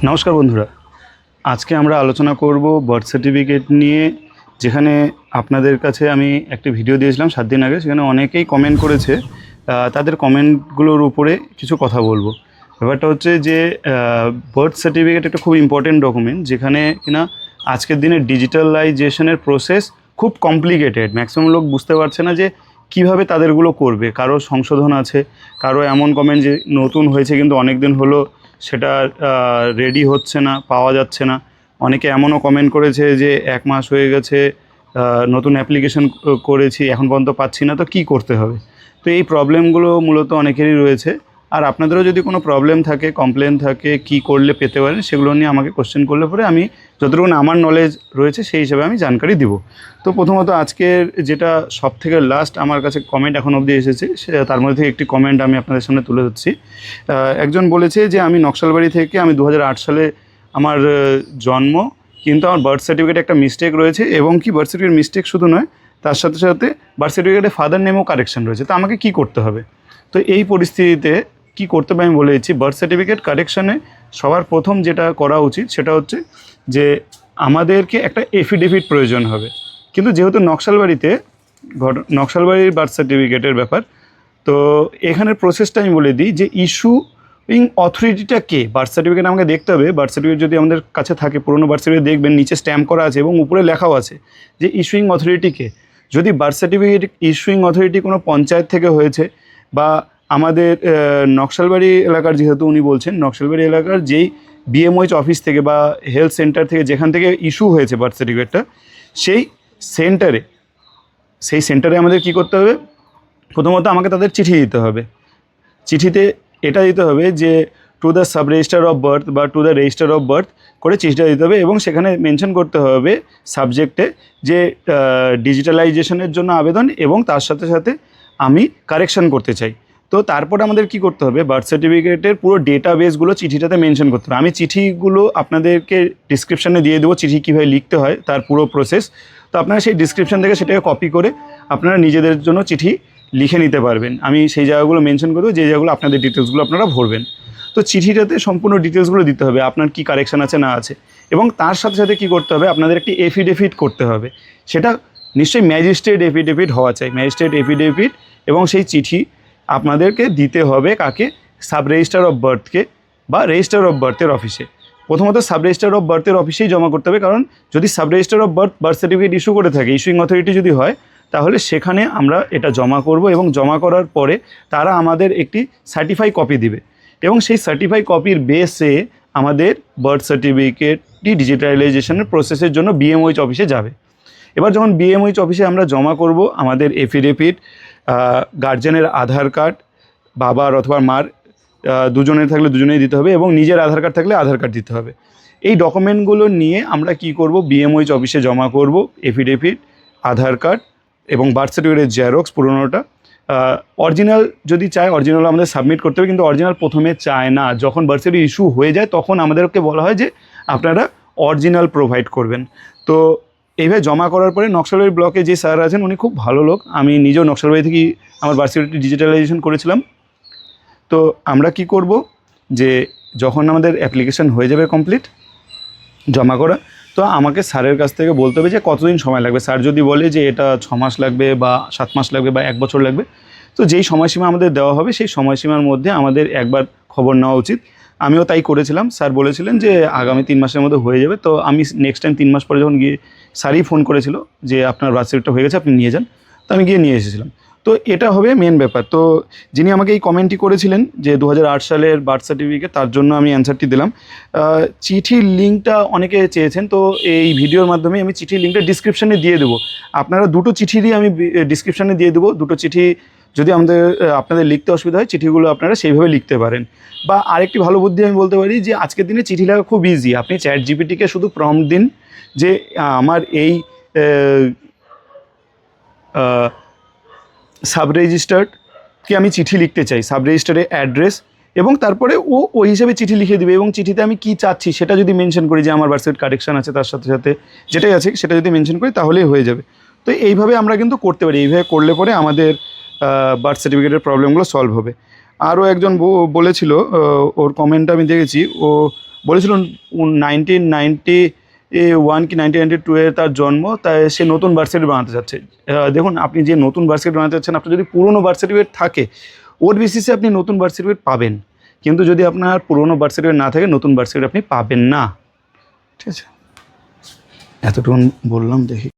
নমস্কার বন্ধুরা, আজকে আমরা আলোচনা করব বার্থ সার্টিফিকেট নিয়ে। যেখানে আপনাদের কাছে আমি একটি ভিডিও দিয়েছিলাম 7 দিন আগে, সেখানে অনেকেই কমেন্ট করেছে। তাদের কমেন্টগুলোর উপরে কিছু কথা বলবো। ব্যাপারটা হচ্ছে যে বার্থ সার্টিফিকেট একটা খুব ইম্পর্টেন্ট ডকুমেন্ট, যেখানে কিনা আজকের দিনে ডিজিটালাইজেশনের প্রসেস খুব কমপ্লিকেটেড। ম্যাক্সিমাম লোক বুঝতে পারছে না যে কিভাবে তাদেরগুলো করবে। কারো সংশোধন আছে, কারো এমন কমেন্ট যে নতুন হয়েছে কিন্তু অনেক দিন হলো সেটা রেডি হচ্ছে না, পাওয়া যাচ্ছে না। অনেকে এমনও কমেন্ট করেছে যে 1 মাস হয়ে গেছে, নতুন অ্যাপ্লিকেশন করেছি, এখন পর্যন্ত পাচ্ছি না, তো কী করতে হবে। তো এই প্রবলেমগুলো মূলত অনেকেরই রয়েছে। আর আপনাদেরও যদি কোনো প্রবলেম থাকে, কমপ্লেন থাকে, কি করলে পেতে পারেন, সেগুলো নিয়ে আমাকে কোশ্চেন করলে পরে আমি যতটুকু আমার নলেজ রয়েছে সেই হিসাবে আমি জানকারি দিব। তো প্রথমত আজকের যেটা সবথেকে লাস্ট আমার কাছে কমেন্ট এখন অবধি এসেছে, তার মধ্যে থেকে একটি কমেন্ট আমি আপনাদের সামনে তুলে ধরছি। একজন বলেছে যে আমি নকশালবাড়ি থেকে, আমি 2008 সালে আমার জন্ম, কিন্তু আমার বার্থ সার্টিফিকেটে একটা মিস্টেক রয়েছে, এবং কি বার্থ সার্টিফিকেট মিস্টেক শুধু নয়, তার সাথে সাথে বার্থ সার্টিফিকেটে ফাদার নেমও কারেকশন রয়েছে। তো আমাকে কি করতে হবে? তো এই পরিস্থিতিতে কি করতে হবে আমি বলে দিচ্ছি। বার্থ সার্টিফিকেট কারেকশানে সবার প্রথম যেটা করা উচিত সেটা হচ্ছে যে আমাদেরকে একটা এফিডেভিট প্রয়োজন হবে। কিন্তু যেহেতু নকশালবাড়ির বার্থ সার্টিফিকেটের ব্যাপার, তো এখানের প্রসেসটা আমি বলে দিই যে ইস্যুইং অথরিটিটা কে। বার্থ সার্টিফিকেট আমাকে দেখতে হবে। বার্থ সার্টিফিকেট যদি আমাদের কাছে থাকে, পুরনো বার্থ সার্টিফিকেট দেখবেন নিচে স্ট্যাম্প করা আছে এবং উপরে লেখাও আছে যে ইস্যুইং অথরিটি কে। যদি বার্থ সার্টিফিকেট ইস্যুইং অথরিটি কোনো পঞ্চায়েত থেকে হয়েছে, বা আমাদের নকশালবাড়ি এলাকার, যেহেতু উনি বলছেন নকশালবাড়ি এলাকার যেই বিএমওইচ অফিস থেকে বা হেলথ সেন্টার থেকে যেখান থেকে ইস্যু হয়েছে বার্থ সার্টিফিকেটটা, সেই সেন্টারে আমাদের কি করতে হবে? প্রথমত আমাকে তাদের চিঠি দিতে হবে। চিঠিতে এটা দিতে হবে যে to the sub registrar of birth বা to the registrar of birth করে চিঠিটা দিতে হবে, এবং সেখানে মেনশন করতে হবে সাবজেক্টে যে ডিজিটালাইজেশনের জন্য আবেদন, এবং তার সাথে সাথে আমি কারেকশন করতে চাই। তো তারপর আমাদের কি করতে হবে? বার্থ সার্টিফিকেটের পুরো ডেটাবেসগুলো চিঠিটাতে মেনশন করতে হবে। আমি চিঠিগুলো আপনাদেরকে ডিসক্রিপশানে দিয়ে দেবো, চিঠি কীভাবে লিখতে হয় তার পুরো প্রসেস। তো আপনারা সেই ডিসক্রিপশান থেকে সেটাকে কপি করে আপনারা নিজেদের জন্য চিঠি লিখে নিতে পারবেন। আমি সেই জায়গাগুলো মেনশন করবো, যে জায়গাগুলো আপনাদের ডিটেলসগুলো আপনারা ভরবেন। তো চিঠিটাতে সম্পূর্ণ ডিটেলসগুলো দিতে হবে, আপনার কি কারেকশান আছে না আছে, এবং তার সাথে সাথে কী করতে হবে? আপনাদের একটি এফিডেভিট করতে হবে। সেটা নিশ্চয়ই ম্যাজিস্ট্রেট এফিডেভিট হওয়া চাই, ম্যাজিস্ট্রেট এফিডেভিট। এবং সেই চিঠি আপনাদেরকে দিতে হবে কাকে? সাব রেজিস্ট্রার অফ বার্থকে বা রেজিস্ট্রার অফ বার্থের অফিসে। প্রথমত সাব রেজিস্ট্রার অফ বার্থের অফিসেই জমা করতে হবে, কারণ যদি sub registrar of birth certificate issue করে থাকে, ইস্যুইং অথরিটি যদি হয়, তাহলে সেখানে আমরা এটা জমা করব, এবং জমা করার পরে তারা আমাদের একটি সার্টিফাই কপি দিবে, এবং সেই সার্টিফাই কপির বেসে আমাদের বার্থ সার্টিফিকেটটি ডিজিটালাইজেশনের প্রসেসের জন্য বিএমওইচ অফিসে যাবে। এবার যখন বিএমওইচ অফিসে আমরা জমা করব, আমাদের এফিডেভিট, গার্জেনের আধার কার্ড, বাবার অথবা মার, দুজনের থাকলে দুজনেই দিতে হবে, এবং নিজের আধার কার্ড থাকলে আধার কার্ড দিতে হবে। এই ডকুমেন্টগুলো নিয়ে আমরা কি করব? বিএমওইচ অফিসে জমা করব এফিডেভিট, আধার কার্ড এবং বার্থ সার্টিফিকেটের জেরক্স পুরোনোটা। অরিজিনাল যদি চায়, অরিজিনাল আমাদের সাবমিট করতে হবে, কিন্তু অরিজিনাল প্রথমে চায় না। যখন বার্থ সার্টিফিকেট ইস্যু হয়ে যায় তখন আমাদেরকে বলা হয় যে আপনারা অরিজিনাল প্রোভাইড করবেন। তো এইভাবে জমা করার পরে নকশালবাড়ি ব্লকে যে স্যার আছেন, উনি খুব ভালো লোক। আমি নিজেও নকশালবাড়ি থেকেই আমার বার্থ সার্টিফিকেট ডিজিটালাইজেশন করেছিলাম। তো আমরা কি করব যে যখন আমাদের অ্যাপ্লিকেশান হয়ে যাবে কমপ্লিট জমা করা, তো আমাকে স্যারের কাছ থেকে বলতে হবে যে কতদিন সময় লাগবে। স্যার যদি বলে যে এটা 6 মাস লাগবে বা 7 মাস লাগবে বা 1 বছর লাগবে, তো যেই সময়সীমা আমাদের দেওয়া হবে সেই সময়সীমার মধ্যে আমাদের একবার খবর নেওয়া উচিত। আমিও তাই করেছিলাম। স্যার বলেছিলেন যে আগামী 3 মাসের মধ্যে হয়ে যাবে। তো আমি নেক্সট টাইম 3 মাস পরে যখন গিয়ে, স্যারই ফোন করেছিল যে আপনার বার্থ সার্টিফিকেটটা হয়ে গেছে, আপনি নিয়ে যান। তো আমি গিয়ে নিয়ে এসেছিলাম। তো এটা হবে মেন ব্যাপার। তো যিনি আমাকে এই কমেন্টটি করেছিলেন যে 2008 সালের বার্থ সার্টিফিকেট, তার জন্য আমি অ্যান্সারটি দিলাম। চিঠির লিঙ্কটা অনেকে চেয়েছেন, তো এই ভিডিওর মাধ্যমে আমি চিঠির লিঙ্কটা ডিসক্রিপশানে দিয়ে দেবো। আপনারা দুটো চিঠিরই আমি ডিসক্রিপশানে দিয়ে দেবো। দুটো চিঠি যদি আপনাদের লিখতে অসুবিধা হয়, চিঠিগুলো আপনারা সেইভাবে লিখতে পারেন। বা আরেকটি ভালো বুদ্ধি আমি বলতে পারি যে আজকের দিনে চিঠি লেখা খুব ইজি। আপনি চ্যাট জিপিটিকে শুধু প্রম্পট দিন যে আমার এই সাব রেজিস্টার্ডকে আমি চিঠি লিখতে চাই, সাব রেজিস্টারের অ্যাড্রেস, এবং তারপরে ও ওই হিসাবে চিঠি লিখে দেবে। এবং চিঠিতে আমি কি চাচ্ছি সেটা যদি মেনশন করি, যে আমার বার্থ সার্টিফিকেট কারেকশান আছে, তার সাথে সাথে যেটাই আছে সেটা যদি মেনশন করি, তাহলেই হয়ে যাবে। তো এইভাবে আমরা কিন্তু করতে পারি। এইভাবে করলে পরে আমাদের বার্থ সার্টিফিকেটের প্রবলেমগুলো সলভ হবে। আরও একজন বলেছিল, ওর কমেন্টটা আমি দেখেছি, ও বলেছিলেন 1991 কি 1992 তার জন্ম, তাই সে নতুন বার্থ সার্টিফিকেট বানাতে চাচ্ছে। দেখুন, আপনি যে নতুন বার্থ সার্টিফিকেট বানাতে চাচ্ছেন, আপনার যদি পুরনো বার্থ সার্টিফিকেট থাকে ওর বেসিসে আপনি নতুন বার্থ সার্টিফিকেট পাবেন, কিন্তু যদি আপনার পুরনো বার্থ সার্টিফিকেট না থাকে নতুন বার্থ সার্টিফিকেট আপনি পাবেন না। ঠিক আছে, এতটুকু বললাম। দেখি